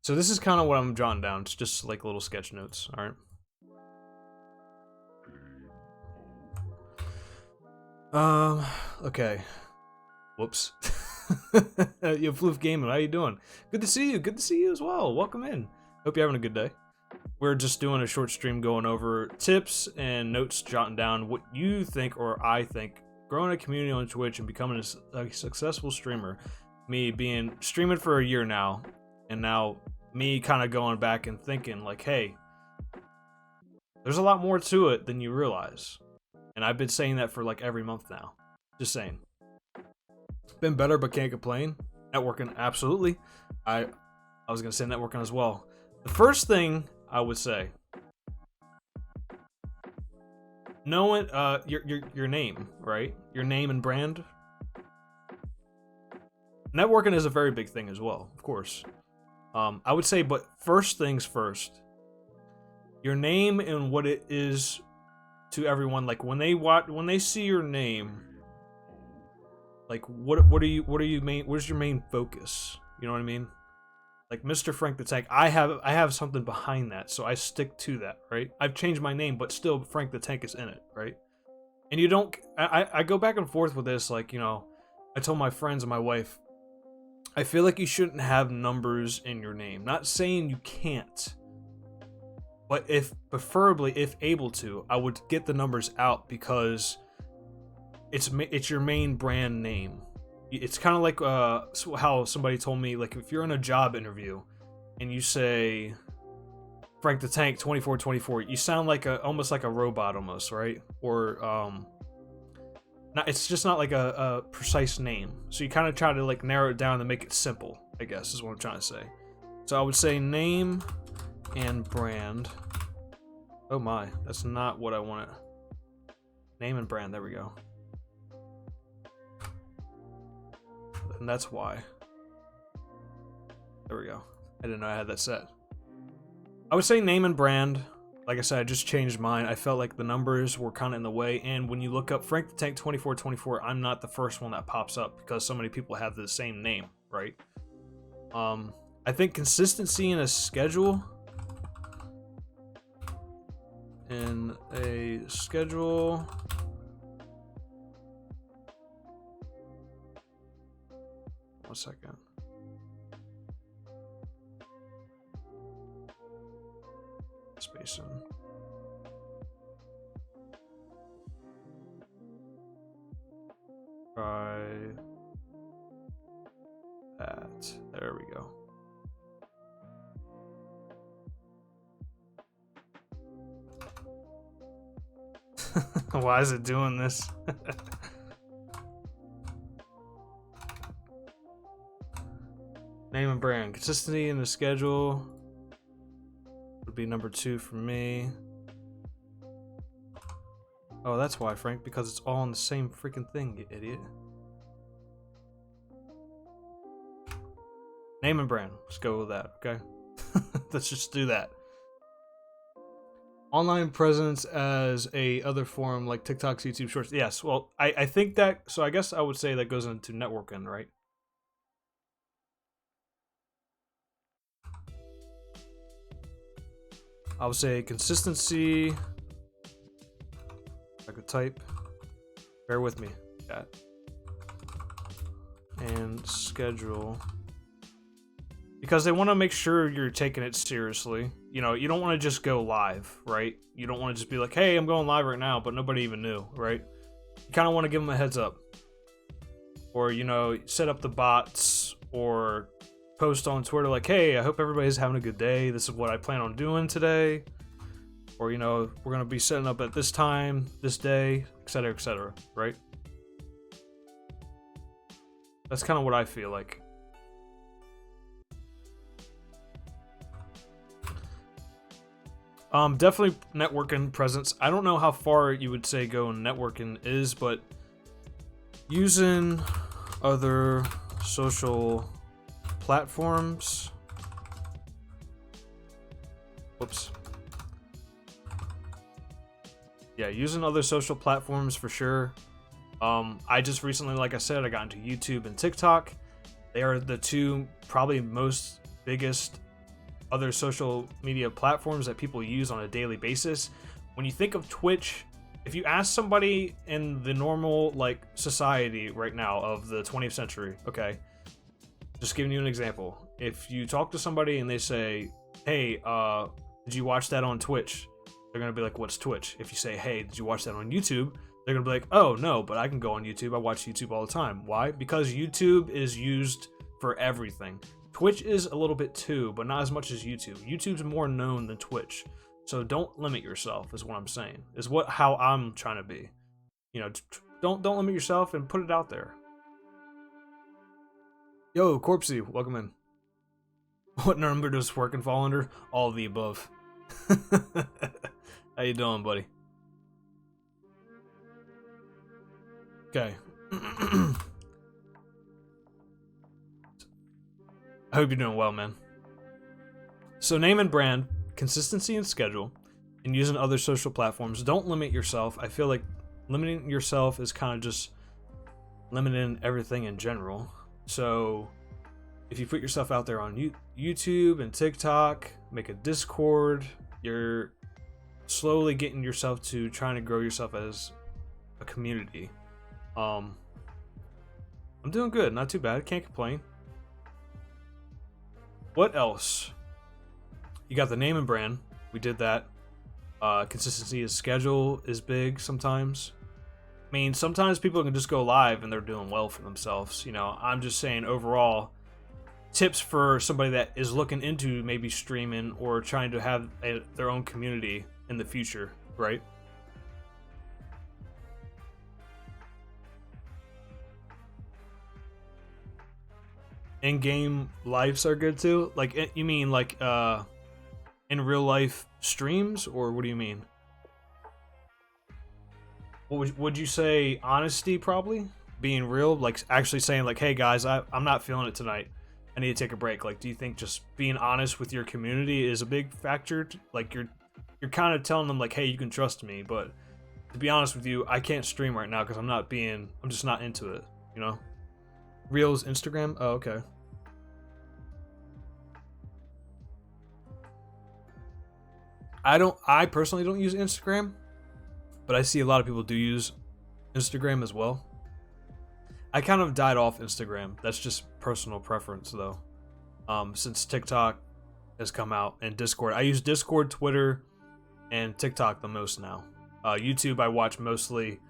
So this is kind of what I'm jotting down. It's just like little sketch notes. All right. Okay. Whoops. Yo, Floof Gaming, how you doing? Good to see you. Good to see you as well. Welcome in. Hope you're having a good day. We're just doing a short stream going over tips and notes, jotting down what you think or I think. Growing a community on Twitch and becoming a successful streamer. Me being streaming for a year now, and now me kind of going back and thinking like, hey, there's a lot more to it than you realize. And I've been saying that for like every month now. Just saying. Been better, but can't complain. Networking, absolutely. I was gonna say networking as well. The first thing I would say, knowing your name, right? Your name and brand. Networking is a very big thing as well, of course. I would say, but first things first. Your name and what it is to everyone. Like when they see your name, like what are you main? Where's your main focus? You know what I mean? Like Mr. Frank the Tank, I have something behind that, so I stick to that, right? I've changed my name, but still Frank the Tank is in it, right? And you don't. I go back and forth with this, like, you know, I told my friends and my wife, I feel like you shouldn't have numbers in your name. Not saying you can't, but preferably if able to, I would get the numbers out because it's your main brand name. It's kind of like how somebody told me, like, if you're in a job interview and you say Frank the Tank 2424, you sound like almost like a robot almost, right? Or it's just not like a precise name. So you kind of try to like narrow it down and make it simple, I guess is what I'm trying to say. So I would say name and brand. Oh my, that's not what I wanted. Name and brand, there we go. And that's why. There we go. I didn't know I had that set. I would say name and brand. Like I said, I just changed mine. I felt like the numbers were kind of in the way. And when you look up Frank the Tank 2424, I'm not the first one that pops up because so many people have the same name, right? I think consistency in a schedule. In a schedule. One second. Spacing. Try that. There we go. Why is it doing this? Name and brand. Consistency in the schedule would be number 2 for me. Oh, that's why, Frank, because it's all in the same freaking thing, you idiot. Name and brand. Let's go with that, okay? Let's just do that. Online presence as a other forum like TikToks, YouTube Shorts. Yes, well, I think that, so I guess I would say that goes into networking, right? I would say consistency. I could type. Bear with me, chat. And schedule. Because they want to make sure you're taking it seriously. You know, you don't want to just go live, right? You don't want to just be like, hey, I'm going live right now, but nobody even knew, right? You kind of want to give them a heads up. Or, you know, set up the bots or post on Twitter like, hey, I hope everybody's having a good day. This is what I plan on doing today. Or, you know, we're going to be setting up at this time, this day, etc., right? That's kind of what I feel like. Definitely networking presence. I don't know how far you would say go networking is, but using other social platforms. Whoops. Yeah, using other social platforms for sure. I just recently, like I said, I got into YouTube and TikTok. They are the two probably most biggest other social media platforms that people use on a daily basis. When you think of Twitch, if you ask somebody in the normal like society right now of the 20th century, okay, just giving you an example. If you talk to somebody and they say, hey, did you watch that on Twitch? They're gonna be like, what's Twitch? If you say, hey, did you watch that on YouTube? They're gonna be like, oh no, but I can go on YouTube. I watch YouTube all the time. Why? Because YouTube is used for everything. Twitch is a little bit too, but not as much as YouTube. YouTube's more known than Twitch. So don't limit yourself, is what I'm saying. Is how I'm trying to be. You know, don't limit yourself and put it out there. Yo, Corpsey, welcome in. What number does work and fall under? All of the above. How you doing, buddy? Okay. I hope you're doing well, man. So name and brand, consistency and schedule, and using other social platforms. Don't limit yourself. I feel like limiting yourself is kind of just limiting everything in general. So if you put yourself out there on YouTube and TikTok, make a Discord, you're slowly getting yourself to trying to grow yourself as a community. I'm doing good, not too bad, can't complain. What else? You got the name and brand, we did that. Consistency of schedule is big sometimes. I mean, sometimes people can just go live and they're doing well for themselves. You know, I'm just saying overall, tips for somebody that is looking into maybe streaming or trying to have their own community in the future, right? In-game lives are good too? Like, you mean like in real life streams, or what do you mean? What would you say? Honesty, probably? Being real, like actually saying like, hey guys, I'm not feeling it tonight. I need to take a break. Like, do you think just being honest with your community is a big factor? Like, you're kind of telling them like, hey, you can trust me, but to be honest with you, I can't stream right now because I'm just not into it, you know? Reels, Instagram? Oh, okay. I personally don't use Instagram, but I see a lot of people do use Instagram as well. I kind of died off Instagram. That's just personal preference though. Since TikTok has come out and Discord. I use Discord, Twitter, and TikTok the most now. YouTube I watch mostly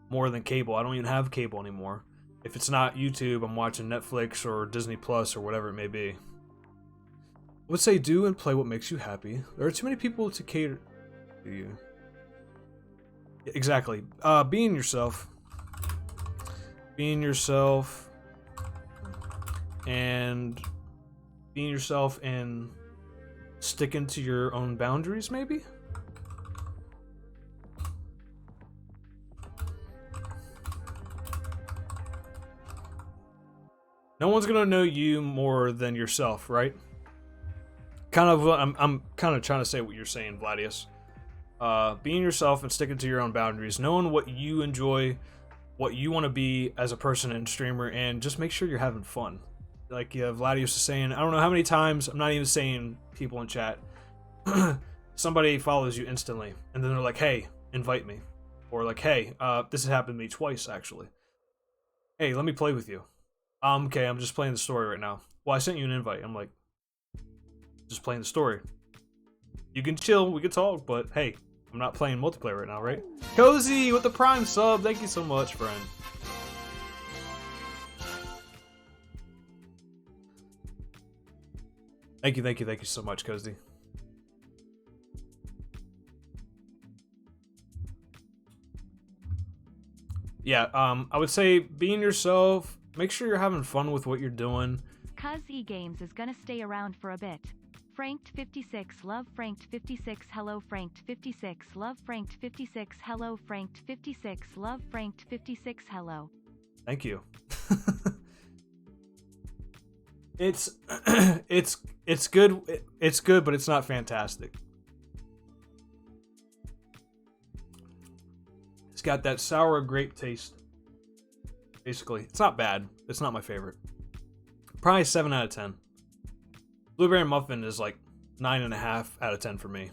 more than cable. I don't even have cable anymore. If it's not YouTube, I'm watching Netflix or Disney Plus or whatever it may be. I would say do and play what makes you happy. There are too many people to cater to you. Exactly. Being yourself. Being yourself. And being yourself and sticking to your own boundaries, maybe? No one's gonna know you more than yourself, right? Kind of what I'm kind of trying to say what you're saying, Vladius. Being yourself and sticking to your own boundaries, knowing what you enjoy, what you want to be as a person and streamer, and just make sure you're having fun. Like Vladius is saying, I don't know how many times, I'm not even saying people in chat, somebody follows you instantly, and then they're like, hey, invite me. Or like, hey, this has happened to me twice, actually. Hey, let me play with you. Okay, I'm just playing the story right now. Well, I sent you an invite. I'm like, just playing the story. You can chill, we can talk, but hey, I'm not playing multiplayer right now, right? Cozy with the Prime sub, thank you so much, friend. Thank you so much, Cozy. Yeah, I would say being yourself, make sure you're having fun with what you're doing. Cuz eGames is gonna stay around for a bit. Franked56 love Franked56 hello Franked56 love Franked56 hello Franked56 love Franked56 hello. Thank you. It's good. It's good, but it's not fantastic. It's got that sour grape taste. Basically, it's not bad. It's not my favorite. Probably 7 out of 10. Blueberry muffin is like 9.5 out of 10 for me.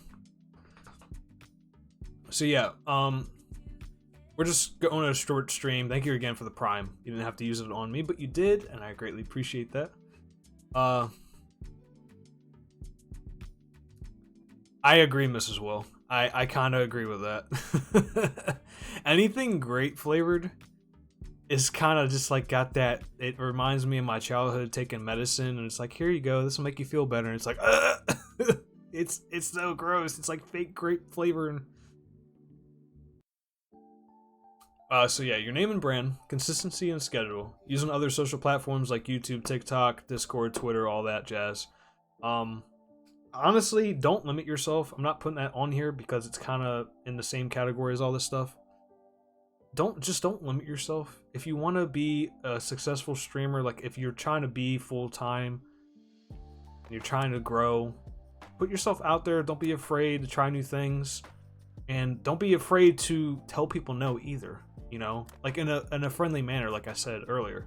So yeah, we're just going on a short stream. Thank you again for the Prime. You didn't have to use it on me, but you did, and I greatly appreciate that. I agree, Mrs. Will. I kind of agree with that. Anything grape flavored is kind of just like got that. It reminds me of my childhood taking medicine, and it's like, here you go, this will make you feel better. And it's like, it's so gross. It's like fake grape flavor. So yeah, your name and brand, consistency and schedule. Using other social platforms like YouTube, TikTok, Discord, Twitter, all that jazz. Honestly, don't limit yourself. I'm not putting that on here because it's kind of in the same category as all this stuff. Don't limit yourself. If you want to be a successful streamer, like if you're trying to be full-time, you're trying to grow, put yourself out there. Don't be afraid to try new things, and don't be afraid to tell people no either, you know, like in a friendly manner, like I said earlier.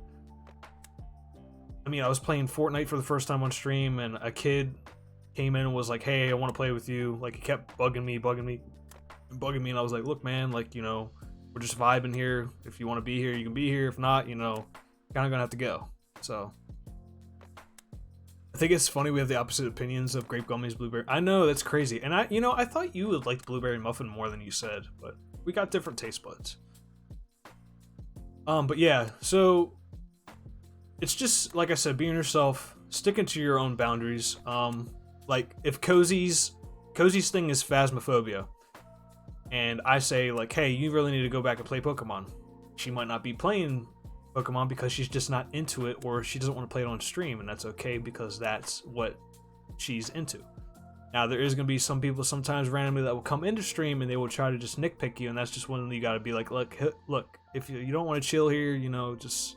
I mean, I was playing Fortnite for the first time on stream, and a kid came in and was like, hey, I want to play with you. Like, he kept bugging me, and I was like, look, man, like, you know, we're just vibing here. If you want to be here, you can be here. If not, you know, kind of gonna have to go. So I think it's funny we have the opposite opinions of grape gummies, blueberry. I know, that's crazy. And I thought you would like the blueberry muffin more than you said, but we got different taste buds. But yeah, so it's just like I said, being yourself, sticking to your own boundaries. Like if Cozy's thing is Phasmophobia, and I say like, hey, you really need to go back and play Pokemon. She might not be playing Pokemon because she's just not into it, or she doesn't want to play it on stream, and that's okay because that's what she's into. Now there is going to be some people sometimes randomly that will come into stream and they will try to just nitpick you, and that's just when you got to be like, look, if you don't want to chill here, you know, just,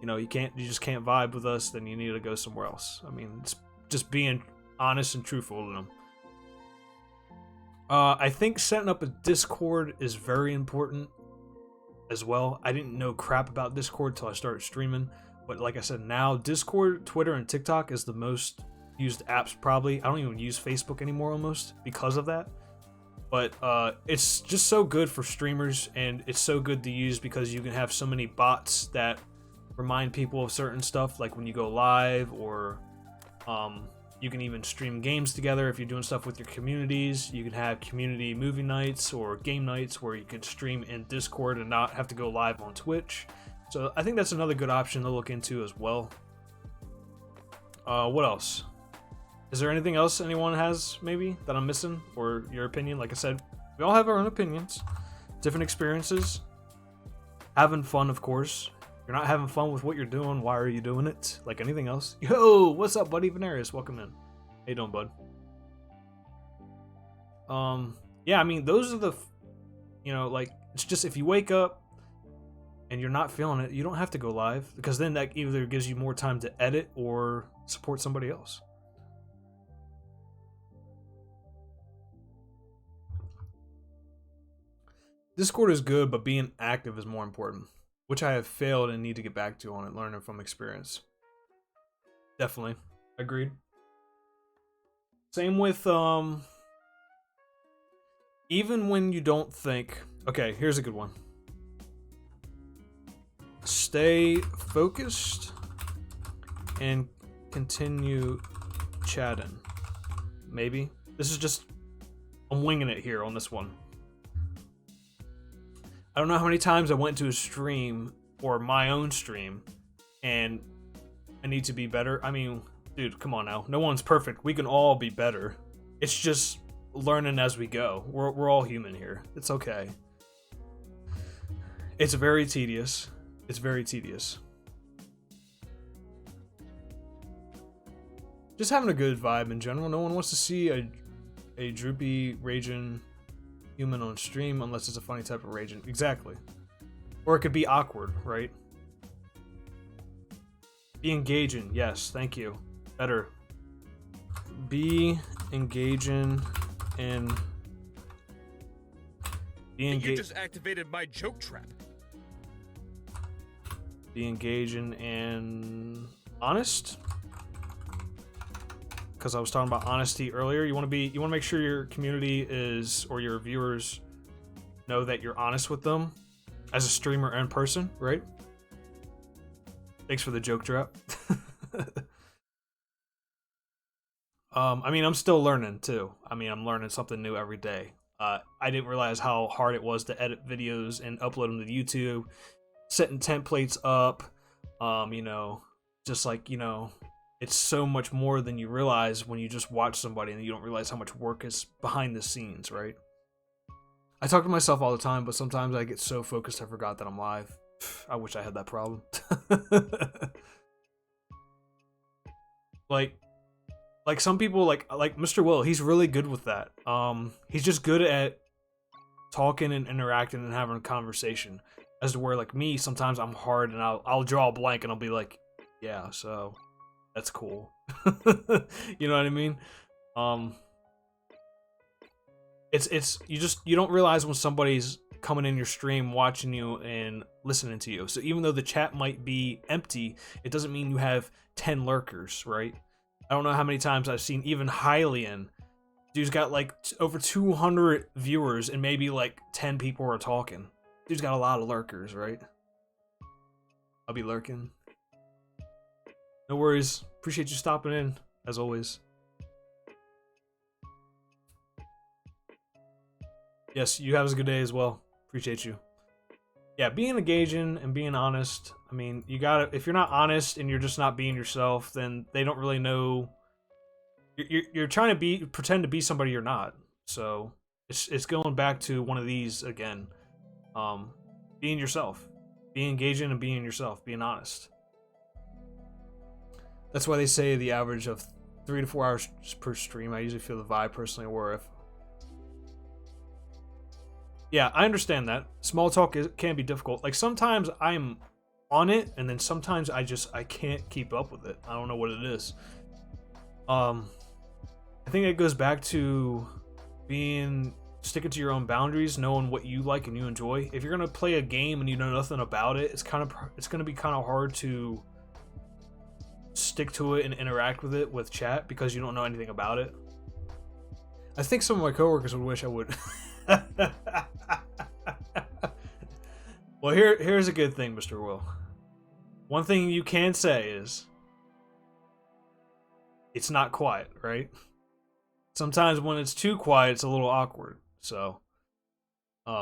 you know, you just can't vibe with us, then you need to go somewhere else. I mean, it's just being honest and truthful to them. I think setting up a Discord is very important as well. I didn't know crap about Discord till I started streaming, but like I said, now Discord, Twitter, and TikTok is the most used apps probably. I don't even use Facebook anymore almost because of that. But it's just so good for streamers, and it's so good to use because you can have so many bots that remind people of certain stuff, like when you go live, or you can even stream games together if you're doing stuff with your communities. You can have community movie nights or game nights where you can stream in Discord and not have to go live on Twitch. So I think that's another good option to look into as well. What else? Is there anything else anyone has maybe that I'm missing, or your opinion? Like I said, we all have our own opinions, different experiences, having fun, of course. You're not having fun with what you're doing, why are you doing it? Like anything else. Yo, what's up, buddy? Veneris, welcome in. How you doing, bud? Yeah, I mean, those are the, you know, like, it's just if you wake up and you're not feeling it, you don't have to go live, because then that either gives you more time to edit or support somebody else. Discord is good, but being active is more important, which I have failed and need to get back to on it, learning from experience. Definitely. Agreed. Same with, even when you don't think... Okay, here's a good one. Stay focused and continue chatting. Maybe. This is just... I'm winging it here on this one. I don't know how many times I went to a stream, or my own stream, and I need to be better. I mean, dude, come on now. No one's perfect. We can all be better. It's just learning as we go. We're all human here. It's okay. It's very tedious. It's very tedious. Just having a good vibe in general. No one wants to see a droopy, raging human on stream unless it's a funny type of raging. Exactly. Or it could be awkward, right? Be engaging. Yes, thank you. Better. Be engaging and You just activated my joke trap. Be engaging and honest. because I was talking about honesty earlier. You want to make sure your community is, or your viewers know that you're honest with them as a streamer and person, right? Thanks for the joke drop. I mean, I'm still learning too. I mean, I'm learning something new every day. I didn't realize how hard it was to edit videos and upload them to YouTube, setting templates up. You know, just like, you know, it's so much more than you realize when you just watch somebody and you don't realize how much work is behind the scenes, right? I talk to myself all the time, but sometimes I get so focused I forgot that I'm live. I wish I had that problem. Like some people, like Mr. Will, he's really good with that. He's just good at talking and interacting and having a conversation. As to where, like me, sometimes I'm hard and I'll draw a blank and I'll be like, yeah, so that's cool. You know what I mean? It's you don't realize when somebody's coming in your stream, watching you and listening to you. So even though the chat might be empty, it doesn't mean you have 10 lurkers, right? I don't know how many times I've seen even Hylian. Dude's got like over 200 viewers and maybe like 10 people are talking. Dude's got a lot of lurkers, right? I'll be lurking. No worries. Appreciate you stopping in, as always. Yes, you have a good day as well. Appreciate you. Yeah, being engaging and being honest. I mean, you gotta. If you're not honest and you're just not being yourself, then they don't really know. You're trying to pretend to be somebody you're not. So it's going back to one of these again. Being yourself, being engaging and being yourself, being honest. That's why they say the average of 3 to 4 hours per stream. I usually feel the vibe personally, or if. Yeah, I understand that. Small talk can be difficult. Like sometimes I'm on it, and then sometimes I can't keep up with it. I don't know what it is. I think it goes back to sticking to your own boundaries, knowing what you like and you enjoy. If you're gonna play a game and you know nothing about it, it's gonna be kind of hard to stick to it and interact with it with chat because you don't know anything about it. I think some of my coworkers would wish I would. Well, here's a good thing, Mr. Will. One thing you can say is it's not quiet, right? Sometimes when it's too quiet, it's a little awkward. So, you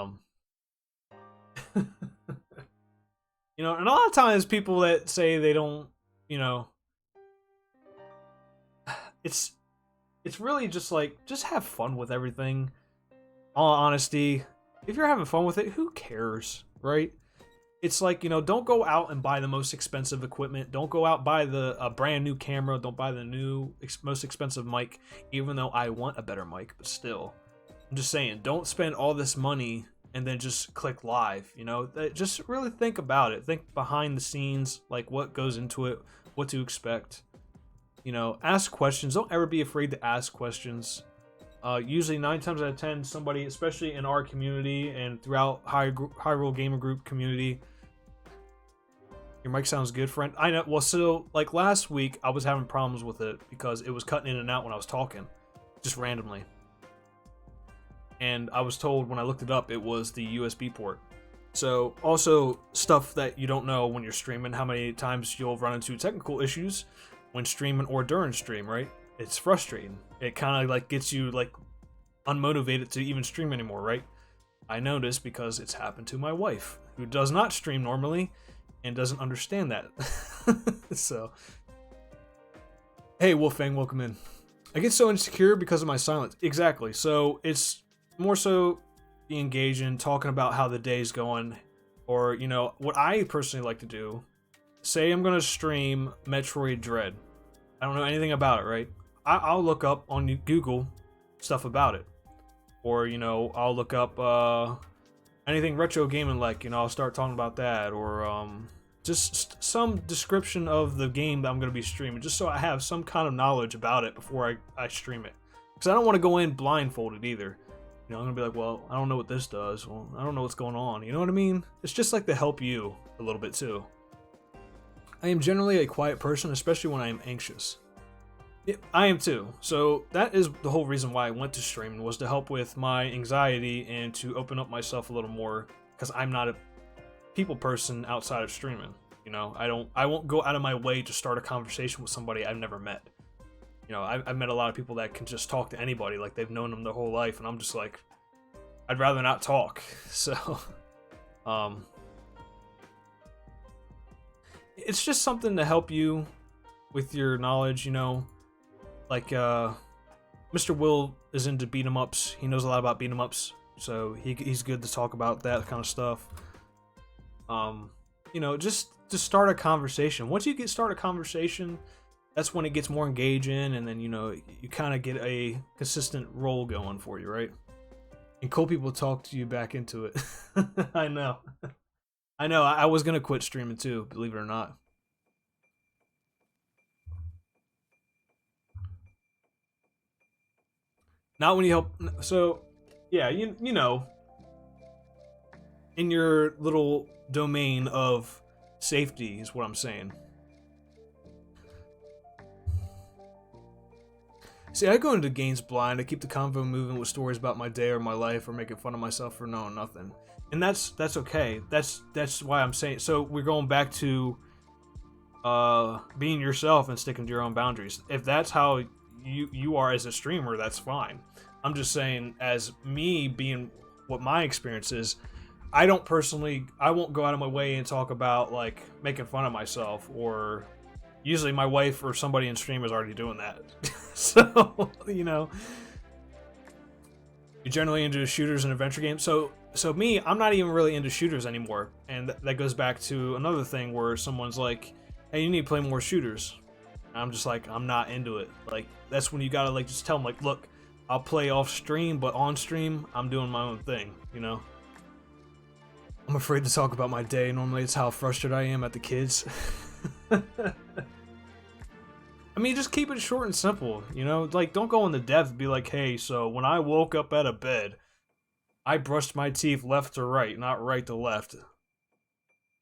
know, and a lot of times people that say they don't, you know, it's really just like, just have fun with everything. All honesty, if you're having fun with it, who cares, right? It's like, you know, don't go out and buy the most expensive equipment. Don't go out and buy a brand new camera. Don't buy the most expensive mic, even though I want a better mic, but still. I'm just saying, don't spend all this money and then just click live, you know? Just really think about it. Think behind the scenes, like what goes into it, what to expect. You know, ask questions. Don't ever be afraid to ask questions. Usually 9 times out of 10, somebody, especially in our community and throughout Hyrule Gamer Group community. Your mic sounds good, friend. I know. Well, so like last week, I was having problems with it because it was cutting in and out when I was talking, just randomly. And I was told when I looked it up, it was the USB port. So also stuff that you don't know when you're streaming, how many times you'll run into technical issues when streaming or during stream, right? It's frustrating. It kind of like gets you like unmotivated to even stream anymore, right? I noticed because it's happened to my wife, who does not stream normally and doesn't understand that. So, hey Wolfgang, welcome in. I get so insecure because of my silence. Exactly. So it's more so be engaging, talking about how the day's going, or you know what I personally like to do. Say I'm gonna stream Metroid Dread. I don't know anything about it, right? I'll look up on Google stuff about it, or you know, I'll look up anything retro gaming, like you know, I'll start talking about that, or just some description of the game that I'm going to be streaming, just so I have some kind of knowledge about it before I stream it, because I don't want to go in blindfolded either. You know, I'm going to be like, well, I don't know what this does. Well, I don't know what's going on. You know what I mean? It's just like to help you a little bit too. I am generally a quiet person, especially when I am anxious. Yeah, I am too. So that is the whole reason why I went to streaming, was to help with my anxiety and to open up myself a little more, because I'm not a people person outside of streaming. You know, I won't go out of my way to start a conversation with somebody I've never met. You know, I've met a lot of people that can just talk to anybody like they've known them their whole life, and I'm just like, I'd rather not talk. So, it's just something to help you with your knowledge, you know. Like, Mr. Will is into beat 'em ups. He knows a lot about beat 'em ups, so he's good to talk about that kind of stuff. You know, just to start a conversation. Once you start a conversation, that's when it gets more engaging, and then, you know, you kind of get a consistent role going for you, right? And cool people talk to you back into it. I know. I was gonna quit streaming too, believe it or not. Not when you help. So, yeah, you know, in your little domain of safety is what I'm saying. See, I go into games blind. I keep the convo moving with stories about my day or my life, or making fun of myself for knowing nothing, and that's okay. That's why I'm saying. So we're going back to being yourself and sticking to your own boundaries. If that's how you are as a streamer, that's fine. I'm just saying, as me being what my experience is, I won't go out of my way and talk about, like, making fun of myself, or usually my wife or somebody in stream is already doing that. So, you know, you're generally into shooters and adventure games. So me, I'm not even really into shooters anymore. And that goes back to another thing where someone's like, hey, you need to play more shooters. And I'm just like, I'm not into it. Like, that's when you gotta, like, just tell them, like, look, I'll play off stream, but on stream, I'm doing my own thing, you know? I'm afraid to talk about my day. Normally it's how frustrated I am at the kids. I mean, just keep it short and simple, you know? Like, don't go into depth and be like, hey, so when I woke up out of bed, I brushed my teeth left to right, not right to left.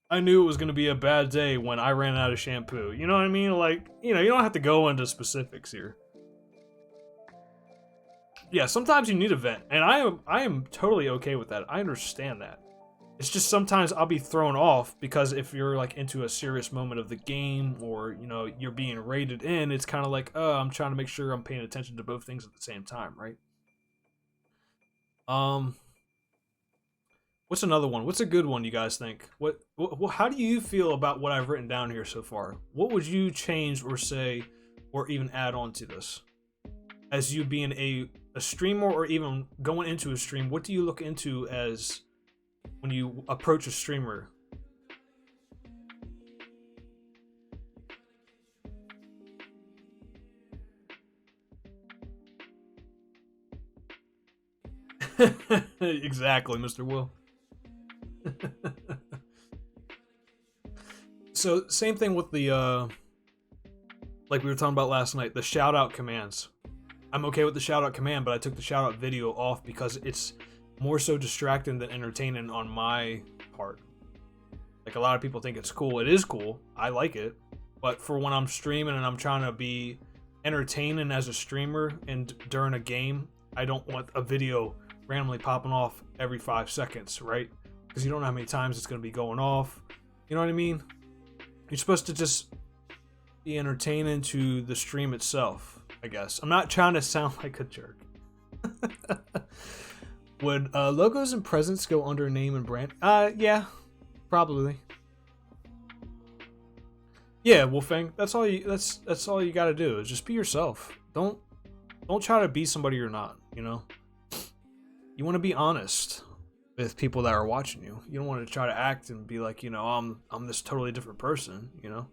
I knew it was going to be a bad day when I ran out of shampoo. You know what I mean? Like, you know, you don't have to go into specifics here. Yeah, sometimes you need a vent, and I am totally okay with that. I understand that. It's just sometimes I'll be thrown off, because if you're, like, into a serious moment of the game, or, you know, you're being raided in, it's kind of like, oh, I'm trying to make sure I'm paying attention to both things at the same time, right? What's another one? What's a good one, you guys think? How do you feel about what I've written down here so far? What would you change or say, or even add on to this? As you being a streamer, or even going into a stream, what do you look into as when you approach a streamer? Exactly, Mr. Will. So, same thing with the, like we were talking about last night, the shout out commands. I'm okay with the shout out command, but I took the shout out video off because it's more so distracting than entertaining on my part. Like, a lot of people think it's cool. It is cool. I like it. But for when I'm streaming and I'm trying to be entertaining as a streamer and during a game, I don't want a video randomly popping off every 5 seconds, right? Because you don't know how many times it's going to be going off. You know what I mean? You're supposed to just be entertaining to the stream itself, I guess. I'm not trying to sound like a jerk. Would logos and presents go under name and brand? Yeah, probably. Yeah, Wolfang. That's all you got to do, is just be yourself. Don't try to be somebody you're not. You know. You want to be honest with people that are watching you. You don't want to try to act and be like, you know, I'm this totally different person. You know.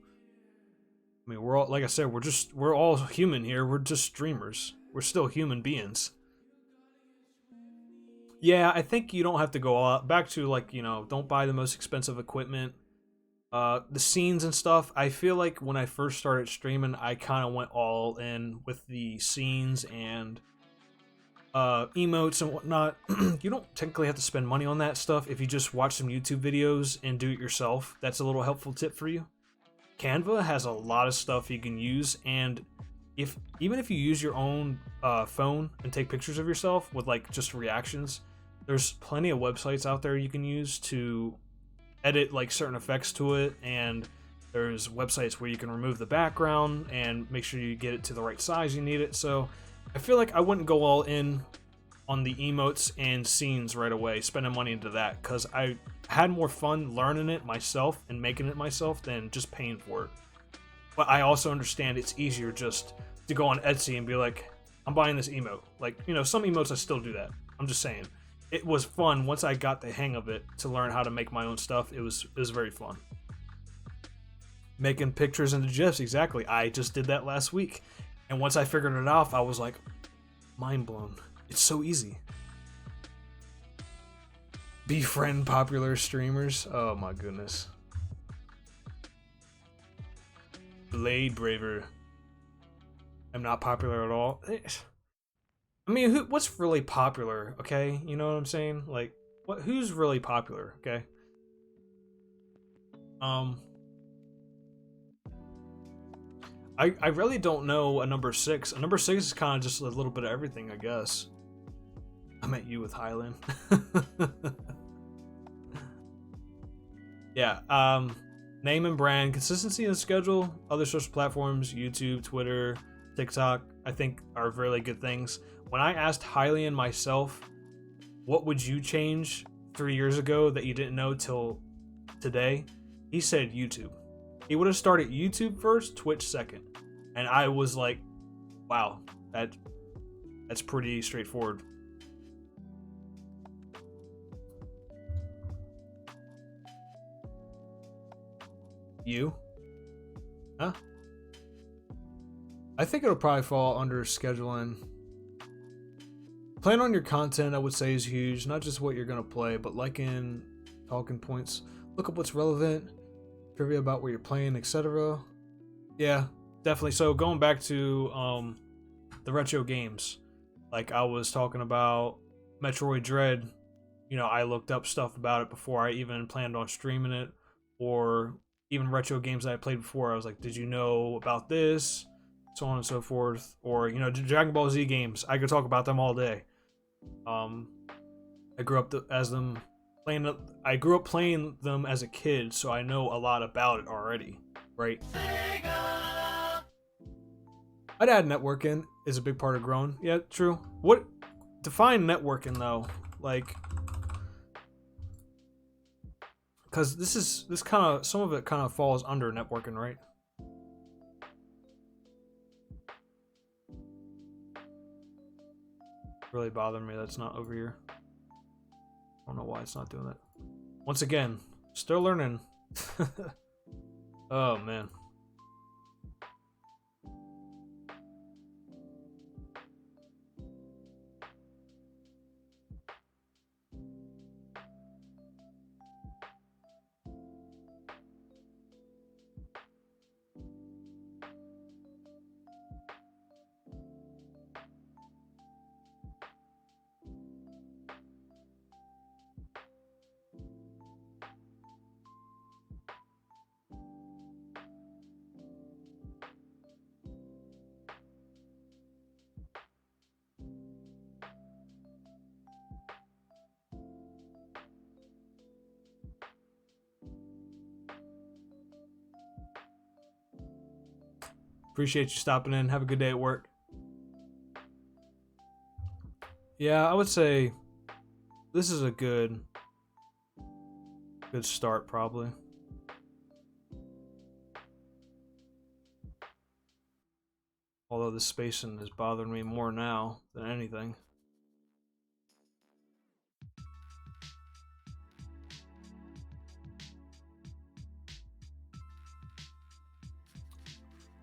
I mean, we're all, like I said, we're all human here. We're just streamers. We're still human beings. Yeah, I think you don't have to go all out. Back to, like, you know, don't buy the most expensive equipment. The scenes and stuff, I feel like when I first started streaming, I kind of went all in with the scenes and emotes and whatnot. You don't technically have to spend money on that stuff if you just watch some YouTube videos and do it yourself. That's a little helpful tip for you. Canva has a lot of stuff you can use, and even if you use your own phone and take pictures of yourself with like just reactions, there's plenty of websites out there you can use to edit like certain effects to it, and there's websites where you can remove the background and make sure you get it to the right size you need it. So I feel like I wouldn't go all in on the emotes and scenes right away, spending money into that, because I had more fun learning it myself and making it myself than just paying for it. But I also understand it's easier just to go on Etsy and be like, I'm buying this emote. Like, you know, some emotes I still do that. I'm just saying. It was fun once I got the hang of it to learn how to make my own stuff. It was very fun. Making pictures into GIFs, exactly. I just did that last week. And once I figured it out, I was like, mind blown. It's so easy. Befriend popular streamers. Oh my goodness. Blade Braver. I'm not popular at all. I mean, what's really popular, okay? You know what I'm saying? Like, who's really popular, okay? I really don't know a number 6. A number 6 is kind of just a little bit of everything, I guess. I met you with Highland. Yeah, name and brand, consistency and schedule, other social platforms, YouTube, Twitter, TikTok, I think are really good things. When I asked Hylian myself, what would you change 3 years ago that you didn't know till today? He said YouTube. He would have started YouTube first, Twitch second. And I was like, wow, that's pretty straightforward. You? Huh? I think it'll probably fall under scheduling. Plan on your content, I would say, is huge. Not just what you're going to play, but liking talking points. Look up what's relevant. Trivia about where you're playing, etc. Yeah, definitely. So going back to the retro games. Like I was talking about Metroid Dread. You know, I looked up stuff about it before I even planned on streaming it. Or even retro games that I played before. I was like, did you know about this? So on and so forth. Or, you know, Dragon Ball Z games. I could talk about them all day. I grew up I grew up playing them as a kid, so I know a lot about it already, right? I'd add networking is a big part of growing. Yeah, true. What define networking though? Like, because this kind of, some of it kind of falls under networking, right? Really bothering me that's not over here. I don't know why it's not doing that. Once again, still learning. Oh man. Appreciate you stopping in. Have a good day at work. Yeah, I would say this is a good start, probably. Although the spacing is bothering me more now than anything.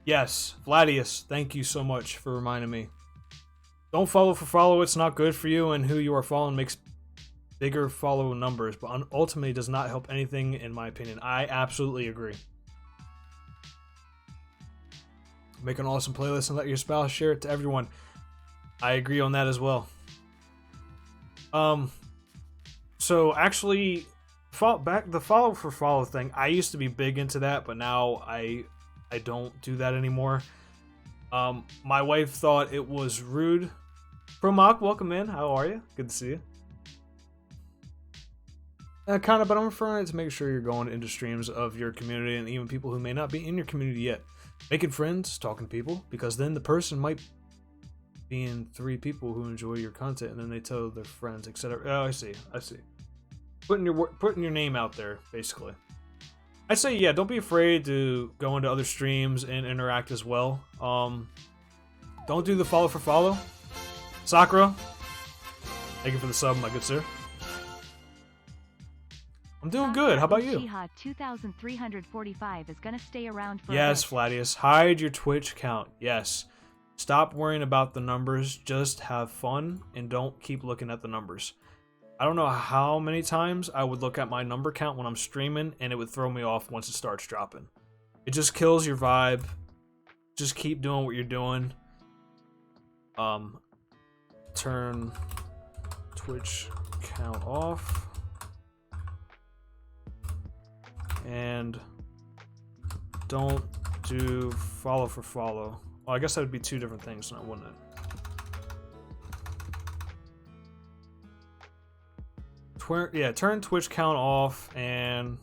Yes, Vladius, thank you so much for reminding me. Don't follow for follow, it's not good for you, and who you are following makes bigger follow numbers, but ultimately does not help anything in my opinion. I absolutely agree. Make an awesome playlist and let your spouse share it to everyone. I agree on that as well. So actually, the follow for follow thing, I used to be big into that, but now I don't do that anymore. My wife thought it was rude. Promok, welcome in. How are you? Good to see you. Kind of, but I'm referring to make sure you're going into streams of your community and even people who may not be in your community yet. Making friends, talking to people, because then the person might be in 3 people who enjoy your content, and then they tell their friends, etc. Oh, I see. Putting your name out there, basically. I say, yeah, don't be afraid to go into other streams and interact as well. Don't do the follow for follow. Sakura, thank you for the sub, my good sir. I'm doing good. How about you? Jihad 2345 is gonna stay around for Yes, a bit. Fladius. Hide your Twitch account. Yes. Stop worrying about the numbers. Just have fun and don't keep looking at the numbers. I don't know how many times I would look at my number count when I'm streaming and it would throw me off once it starts dropping. It just kills your vibe. Just keep doing what you're doing. Turn Twitch count off. And don't do follow for follow. Well, I guess that would be 2 different things now, wouldn't it? Yeah, turn Twitch count off and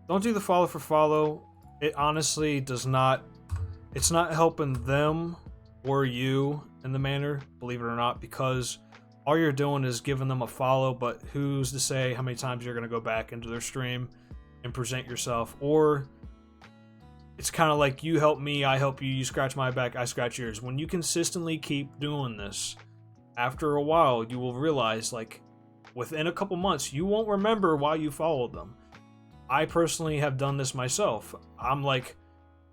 don't do the follow for follow. It honestly does not, it's not helping them or you in the manner, believe it or not, because all you're doing is giving them a follow, but who's to say how many times you're going to go back into their stream and present yourself? Or it's kind of like you help me, I help you, you scratch my back, I scratch yours. When you consistently keep doing this, after a while you will realize, like, within a couple months you won't remember why you followed them. I personally have done this myself. I'm like,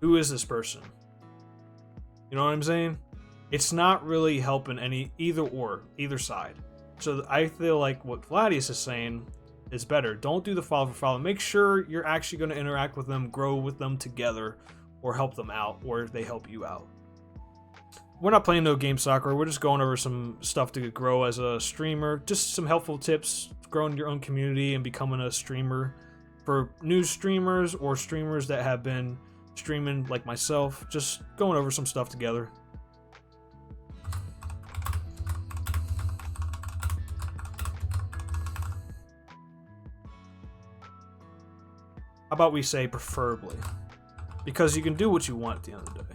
who is this person? You know what I'm saying? It's not really helping either side. So I feel like what Vladius is saying is better. Don't do the follow for follow. Make sure you're actually going to interact with them, grow with them together, or help them out, or they help you out. We're not playing no game soccer. We're just going over some stuff to grow as a streamer. Just some helpful tips, growing your own community and becoming a streamer. For new streamers or streamers that have been streaming like myself, just going over some stuff together. How about we say preferably? Because you can do what you want at the end of the day.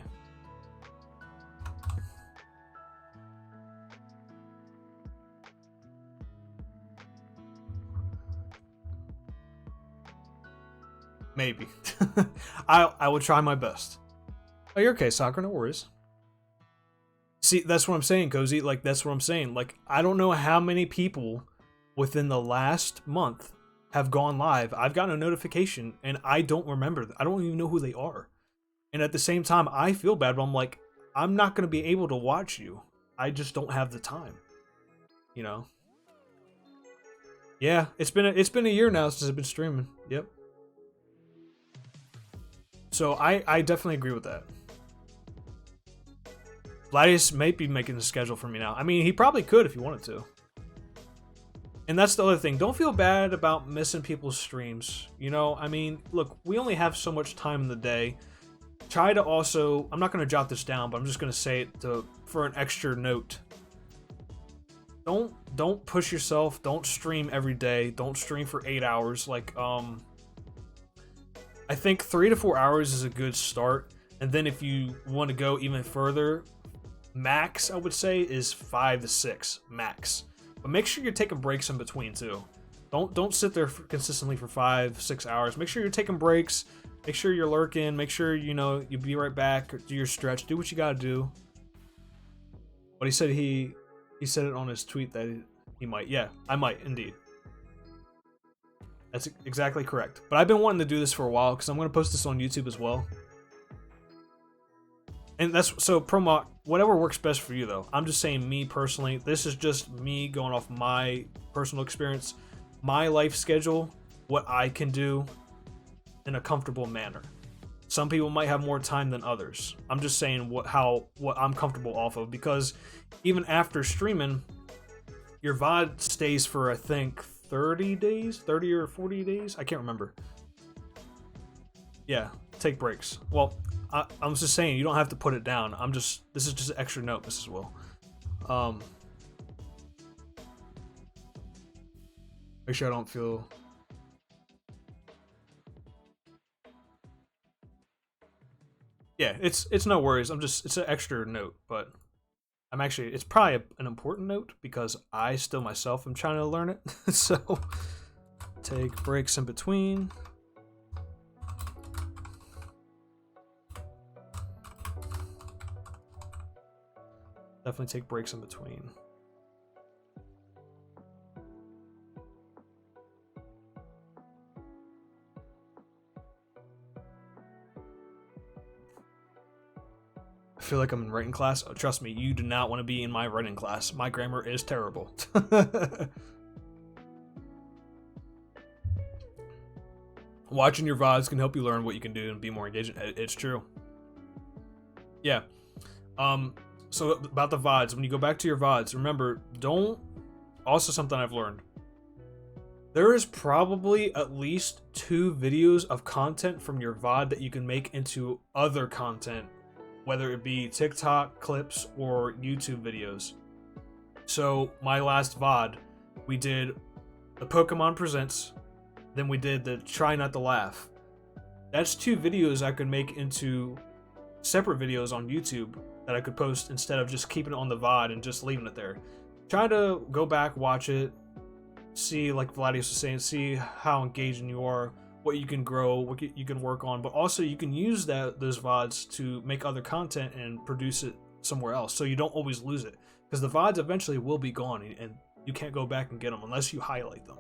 Maybe. I will try my best. Oh, you're okay, Soccer, no worries. See, that's what I'm saying, Cozy. Like, that's what I'm saying. Like, I don't know how many people within the last month have gone live. I've gotten a notification, and I don't remember. I don't even know who they are. And at the same time, I feel bad, but I'm like, I'm not going to be able to watch you. I just don't have the time. You know? Yeah, it's been a year now since I've been streaming. Yep. So I definitely agree with that. Vladius might be making a schedule for me now. I mean, he probably could if he wanted to. And that's the other thing. Don't feel bad about missing people's streams. You know, I mean, look, we only have so much time in the day. Try to also, I'm not going to jot this down, but I'm just going to say it for an extra note. Don't push yourself. Don't stream every day. Don't stream for 8 hours. Like, I think 3 to 4 hours is a good start. And then if you want to go even further, max, I would say, is 5 to 6, max. But make sure you're taking breaks in between, too. Don't sit there consistently for 5-6 hours. Make sure you're taking breaks. Make sure you're lurking. Make sure, you know, you be right back. Do your stretch. Do what you gotta do. But he said he said it on his tweet that he might. Yeah, I might, indeed. That's exactly correct. But I've been wanting to do this for a while because I'm going to post this on YouTube as well. And that's, so promo, whatever works best for you though. I'm just saying, me personally, this is just me going off my personal experience, my life schedule, what I can do in a comfortable manner. Some people might have more time than others. I'm just saying what I'm comfortable off of, because even after streaming, your VOD stays for, I think, 30 or 40 days. I can't remember. Yeah, take breaks. Well, I'm just saying you don't have to put it down. This is just an extra note, Mrs. Will. Make sure I don't feel. Yeah, it's no worries. It's an extra note, but it's probably an important note because I still myself am trying to learn it. So take breaks in between. Definitely take breaks in between. I feel like I'm in writing class. Oh, trust me, you do not want to be in my writing class. My grammar is terrible. Watching your VODs can help you learn what you can do and be more engaging. It's true. Yeah. So about the VODs, when you go back to your VODs, remember, also something I've learned. There is probably at least 2 videos of content from your VOD that you can make into other content, whether it be TikTok clips or YouTube videos. So my last VOD, we did the Pokemon Presents, then we did the Try Not to Laugh. That's 2 videos I could make into separate videos on YouTube that I could post instead of just keeping it on the VOD and just leaving it there. Try to go back, watch it, see, like Vladius was saying, see how engaging you are, what you can grow, what you can work on, but also you can use those VODs to make other content and produce it somewhere else, so you don't always lose it. Because the VODs eventually will be gone, and you can't go back and get them unless you highlight them.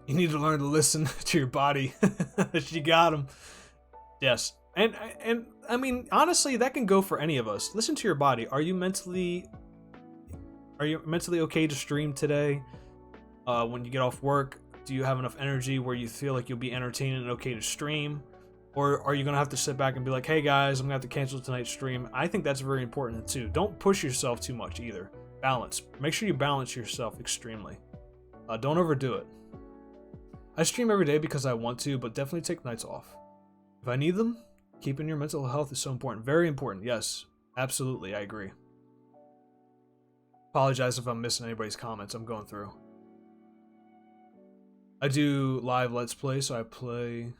You need to learn to listen to your body. She got him. Yes. And I mean, honestly, that can go for any of us. Listen to your body. Are you mentally okay to stream today? When you get off work, do you have enough energy where you feel like you'll be entertained and okay to stream? Or are you going to have to sit back and be like, hey guys, I'm going to have to cancel tonight's stream? I think that's very important too. Don't push yourself too much either. Balance. Make sure you balance yourself extremely. Don't overdo it. I stream every day because I want to, but definitely take nights off. If I need them, keeping your mental health is so important. Very important, yes. Absolutely, I agree. Apologize if I'm missing anybody's comments. I'm going through. I do live Let's Play, so I play...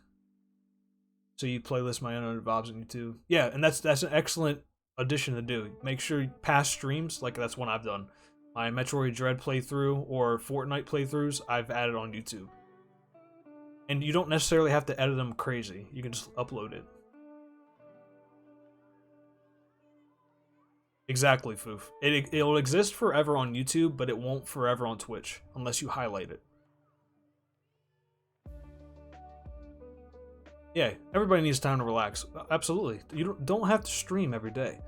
So you playlist my own VODs on YouTube. Yeah, and that's an excellent addition to do. Make sure past streams, like that's one I've done. My Metroid Dread playthrough or Fortnite playthroughs, I've added on YouTube. And you don't necessarily have to edit them crazy. You can just upload it. Exactly, Foof. It'll exist forever on YouTube, but it won't forever on Twitch, unless you highlight it. Yeah, everybody needs time to relax. Absolutely. You don't have to stream every day.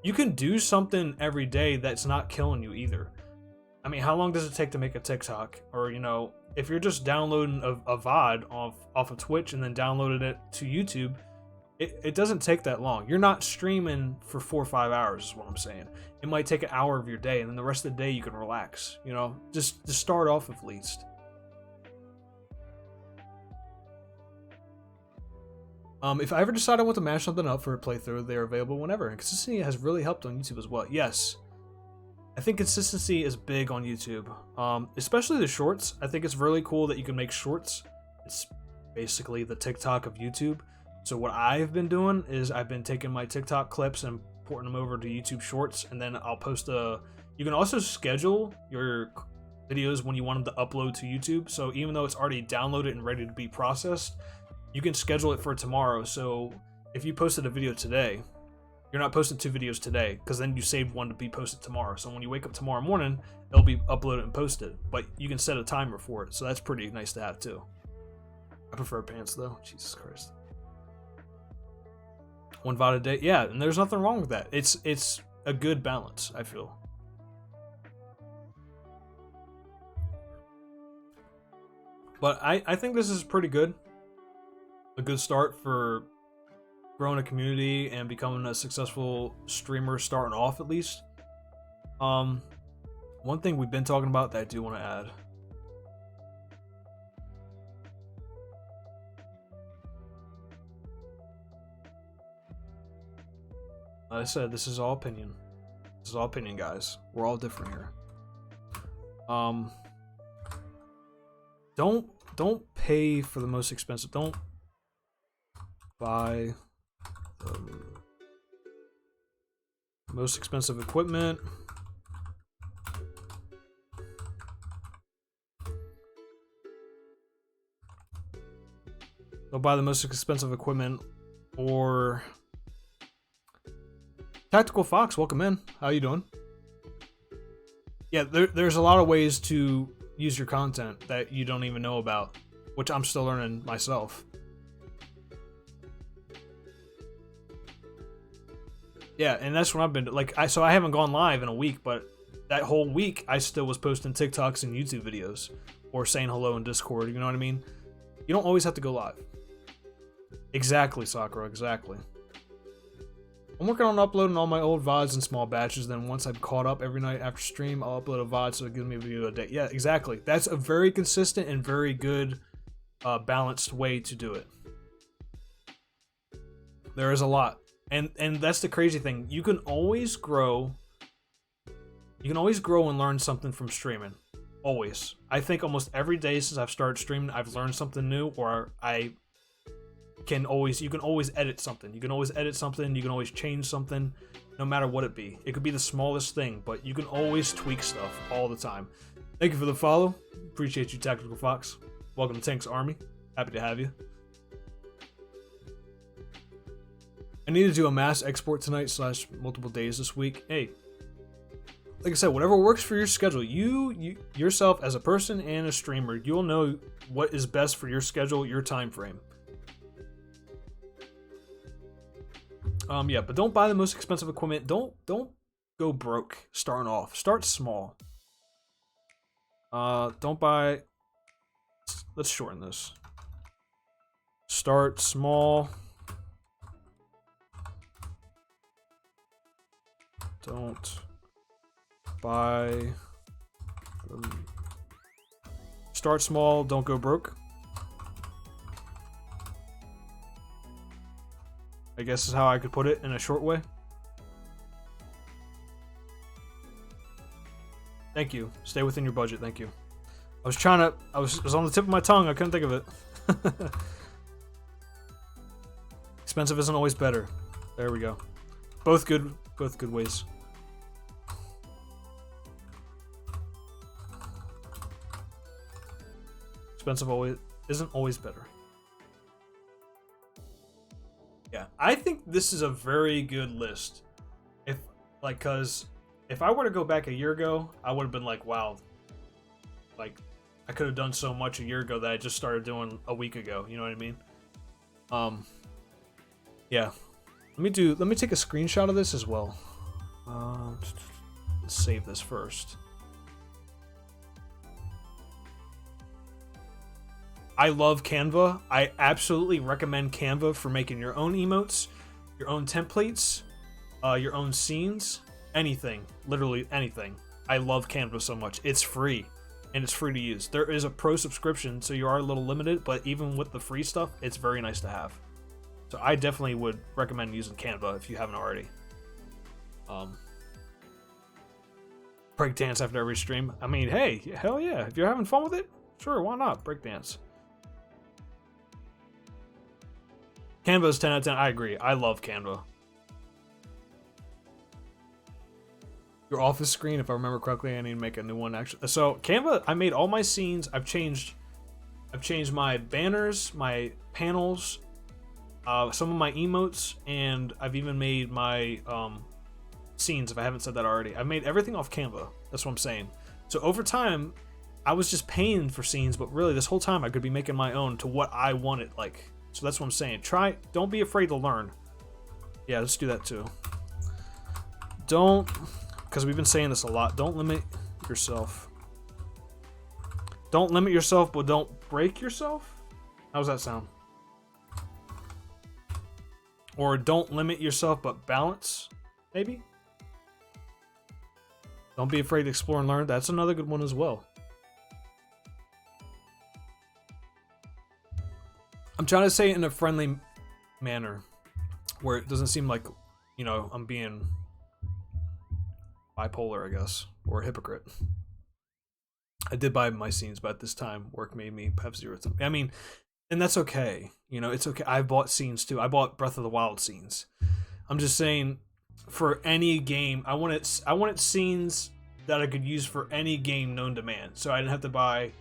You can do something every day that's not killing you either. I mean, how long does it take to make a TikTok? Or, you know, if you're just downloading a VOD off of Twitch and then downloading it to YouTube, it doesn't take that long. You're not streaming for 4 or 5 hours is what I'm saying. It might take an hour of your day, and then the rest of the day you can relax. You know, just to start off at least. If I ever decide I want to mash something up for a playthrough, they are available whenever. And consistency has really helped on YouTube as well. Yes. I think consistency is big on YouTube. Especially the shorts. I think it's really cool that you can make shorts. It's basically the TikTok of YouTube. So what I've been doing is I've been taking my TikTok clips and porting them over to YouTube Shorts, and then I'll post you can also schedule your videos when you want them to upload to YouTube. So even though it's already downloaded and ready to be processed, you can schedule it for tomorrow. So if you posted a video today, you're not posting 2 videos today, because then you saved one to be posted tomorrow. So when you wake up tomorrow morning, it'll be uploaded and posted. But you can set a timer for it, so that's pretty nice to have too. I prefer pants though. Jesus Christ. 1 VOD a day, yeah, and there's nothing wrong with that. It's a good balance, I feel. But I think this is pretty good. A good start for growing a community and becoming a successful streamer, starting off at least. One thing we've been talking about that I do want to add. Like I said, this is all opinion. This is all opinion, guys. We're all different here. Don't pay for the most expensive. Don't buy the most expensive equipment. Don't buy the most expensive equipment or Tactical Fox, welcome in. How you doing? Yeah, there's a lot of ways to use your content that you don't even know about, which I'm still learning myself. Yeah, and that's what I've been like. So I haven't gone live in a week, but that whole week I still was posting TikToks and YouTube videos or saying hello in Discord. You know what I mean? You don't always have to go live. Exactly, Sakura. Exactly. I'm working on uploading all my old VODs in small batches. Then once I'm caught up every night after stream, I'll upload a VOD so it gives me a video a day. Yeah, exactly. That's a very consistent and very good, balanced way to do it. There is a lot. And that's the crazy thing. You can always grow. You can always grow and learn something from streaming. Always. I think almost every day since I've started streaming, I've learned something new, or you can always edit something. You can always edit something. You can always change something, no matter what it be. It could be the smallest thing, but you can always tweak stuff all the time. Thank you for the follow. Appreciate you, Tactical Fox. Welcome to Tank's Army. Happy to have you. I need to do a mass export tonight / multiple days this week. Hey, like I said, whatever works for your schedule. You yourself as a person and a streamer, you'll know what is best for your schedule, your time frame. Yeah, but don't buy the most expensive equipment. Don't go broke starting off. Start small. Don't buy. Let's shorten this. Start small. Don't buy. Start small. Don't go broke. I guess is how I could put it in a short way. Thank you. Stay within your budget. Thank you. I was on the tip of my tongue. I couldn't think of it. Expensive isn't always better. There we go. Both good ways. Expensive isn't always better. Yeah, I think this is a very good list. Cause if I were to go back a year ago, I would have been like, wow, like I could have done so much a year ago that I just started doing a week ago. You know what I mean? Yeah. Let me take a screenshot of this as well. Let's save this first. I love Canva. I absolutely recommend Canva for making your own emotes, your own templates, your own scenes, anything. Literally anything. I love Canva so much. It's free, and it's free to use. There is a pro subscription, so you are a little limited, but even with the free stuff, it's very nice to have. So I definitely would recommend using Canva if you haven't already. Breakdance after every stream. I mean, hey, hell yeah. If you're having fun with it, sure, why not? Breakdance. Canva is 10 out of 10. I agree. I love Canva. Your office screen, if I remember correctly, I need to make a new one actually. So Canva, I made all my scenes. I've changed my banners, my panels, some of my emotes, and I've even made my scenes, if I haven't said that already. I've made everything off Canva. That's what I'm saying. So over time, I was just paying for scenes, but really this whole time I could be making my own to what I want it like. So that's what I'm saying. Don't be afraid to learn. Yeah, let's do that too. Because we've been saying this a lot, don't limit yourself. Don't limit yourself, but don't break yourself? How does that sound? Or don't limit yourself, but balance, maybe? Don't be afraid to explore and learn. That's another good one as well. I'm trying to say it in a friendly manner, where it doesn't seem like you know, I'm being bipolar, I guess, or a hypocrite. I did buy my scenes, but at this time, work made me have zero time. I mean, and that's okay. You know, it's okay. I bought scenes too. I bought Breath of the Wild scenes. I'm just saying, for any game, I wanted scenes that I could use for any game known to man. So I didn't have to buy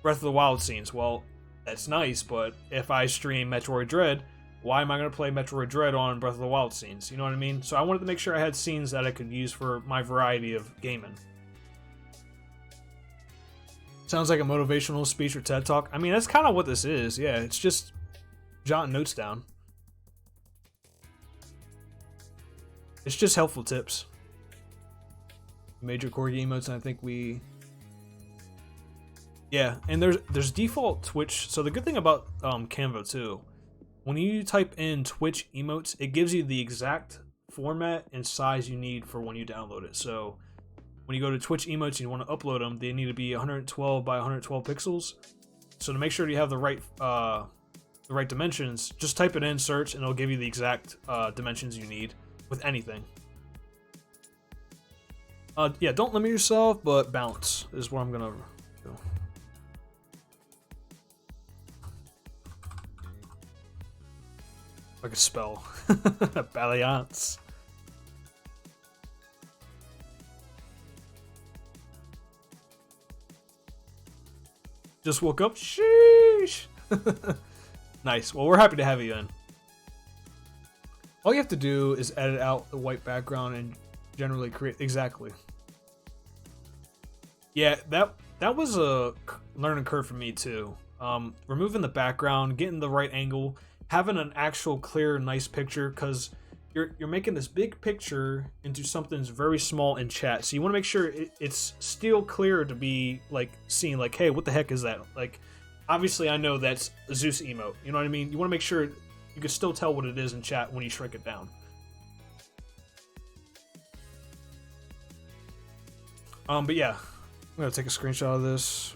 Breath of the Wild scenes. Well, that's nice, but if I stream Metroid Dread, why am I going to play Metroid Dread on Breath of the Wild scenes? You know what I mean? So I wanted to make sure I had scenes that I could use for my variety of gaming. Sounds like a motivational speech or TED Talk. I mean, that's kind of what this is. Yeah, it's just jotting notes down. It's just helpful tips. Major Corgi emotes, and I think we... Yeah, and there's default Twitch. So the good thing about Canva too, when you type in Twitch emotes, it gives you the exact format and size you need for when you download it. So when you go to Twitch emotes and you want to upload them, they need to be 112 by 112 pixels. So to make sure you have the right dimensions, just type it in, search, and it'll give you the exact dimensions you need with anything. Yeah, don't limit yourself, but balance is where I'm gonna go. Like a spell. Balance. Just woke up. Sheesh. Nice. Well, we're happy to have you in. All you have to do is edit out the white background and generally create... Exactly. Yeah, that was a learning curve for me too. Removing the background, getting the right angle, having an actual clear, nice picture, because you're making this big picture into something that's very small in chat. So you want to make sure it's still clear to be like seen. Like, hey, what the heck is that? Like, obviously I know that's a Zeus emote. You know what I mean? You want to make sure you can still tell what it is in chat when you shrink it down. But yeah, I'm gonna take a screenshot of this.